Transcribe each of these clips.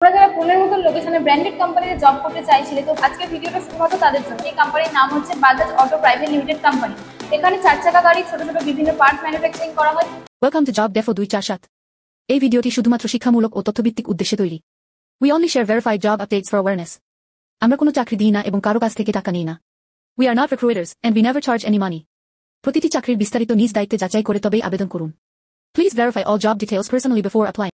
তোমরা যারা পুনের মতন লোকেশনে ব্র্যান্ডেড কোম্পানিতে জব করতে চাইছিলে, তো আজকের ভিডিওটা শুধুমাত্র তাদের জন্য। এই কোম্পানির নাম হচ্ছে Bajaj auto private limited company. এখানে 4 চাকা গাড়ি ছোট ছোট বিভিন্ন পার্টস ম্যানুফ্যাকচারিং করা হয়। Welcome to job Defoe 247। এই ভিডিওটি শুধুমাত্র শিক্ষামূলক ও তথ্যভিত্তিক উদ্দেশ্যে তৈরি। We only share verified job updates for awareness. আমরা কোনো চাকরি দিই না এবং কারো কাছ থেকে টাকা নিই না। We are not recruiters and we never charge any money. প্রতিটি চাকরির বিস্তারিত নিজ দায়িত্বে যাচাই করে তবেই আবেদন করুন। Please verify all job details personally before apply.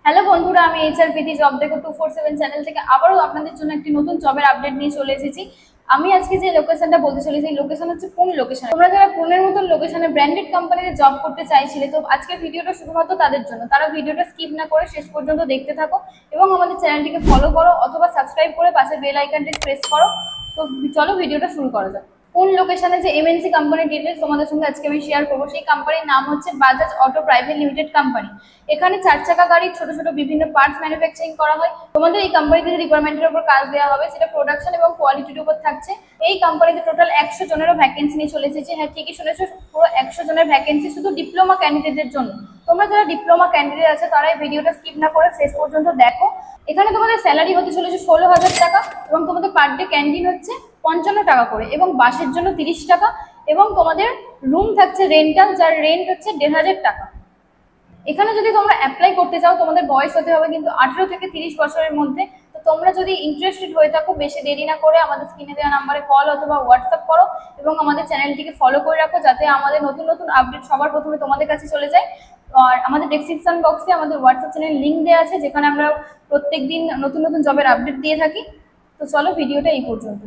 Hello বন্ধুরা, আমি এইচআর প্রীতি জব দেখো 247 চ্যানেল থেকে আবারও আপনাদের জন্য একটি নতুন জবের আপডেট নিয়ে চলে এসেছি। আমি আজকে যে লোকেশনটা বলতে চলেছি, এই লোকেশন হচ্ছে পুন লোকেশন। তোমরা যারা পুনের মতন লোকেশনে ব্র্যান্ডেড কোম্পানিতে জব করতে চাইছিলে, তো আজকের ভিডিওটা শুধুমাত্র তাদের জন্য। তারা ভিডিওটা স্কিপ না করে শেষ পর্যন্ত দেখতে থাকো এবং আমাদের চ্যানেলটিকে ফলো করো অথবা সাবস্ক্রাইব করে পাশে বেল আইকনটি প্রেস করো। তো চলো ভিডিওটা শুরু করা যাক। কোন লোকেশনে যে এমএনসি কোম্পানির ডিটেলস তোমাদের সঙ্গে আজকে আমি শেয়ার করবো, সেই কোম্পানির নাম হচ্ছে Bajaj auto private limited company. এখানে 4 চাকা গাড়ি ছোট ছোট বিভিন্ন পার্টস ম্যানুফ্যাকচারিং করা হয়। তোমাদের এই কোম্পানিতে যে রিকোয়ারমেন্টের উপর কাজ দেওয়া হবে সেটা প্রোডাকশন এবং কোয়ালিটির উপর থাকছে। এই কোম্পানিতে টোটাল 100 জনেরও ভ্যাকেন্সি নিয়ে চলে এসেছে। হ্যাঁ, ঠিকই শুনেছো, পুরো 100 জনের ভ্যাকেন্সি শুধু ডিপ্লোমা ক্যান্ডিডেটদের জন্য। তোমরা যারা ডিপ্লোমা ক্যান্ডিডেট আছে তারা এই ভিডিওটা স্কিপ না করে শেষ পর্যন্ত দেখো। এখানে তোমাদের স্যালারি হতে চলেছে 16,000 টাকা এবং তোমাদের পার ডে ক্যান্টিন হচ্ছে 55 টাকা করে এবং বাসের জন্য 30 টাকা এবং তোমাদের রুম থাকছে রেন্টাল, যার রেন্ট হচ্ছে 1,500 টাকা। এখানে যদি তোমরা অ্যাপ্লাই করতে চাও, তোমাদের বয়স হতে হবে কিন্তু 18 থেকে 30 বছরের মধ্যে। তো তোমরা যদি ইন্টারেস্টেড হয়ে থাকো, বেশি দেরি না করে আমাদের স্ক্রিনে দেওয়া নাম্বারে কল অথবা হোয়াটসঅ্যাপ করো এবং আমাদের চ্যানেলটিকে ফলো করে রাখো, যাতে আমাদের নতুন নতুন আপডেট সবার প্রথমে তোমাদের কাছে চলে যায়। আর আমাদের ডেসক্রিপশন বক্সে আমাদের হোয়াটসঅ্যাপ চ্যানেল লিঙ্ক দেওয়া আছে, যেখানে আমরা প্রত্যেকদিন নতুন নতুন জবের আপডেট দিয়ে থাকি। তো চলো ভিডিওটা এই পর্যন্ত।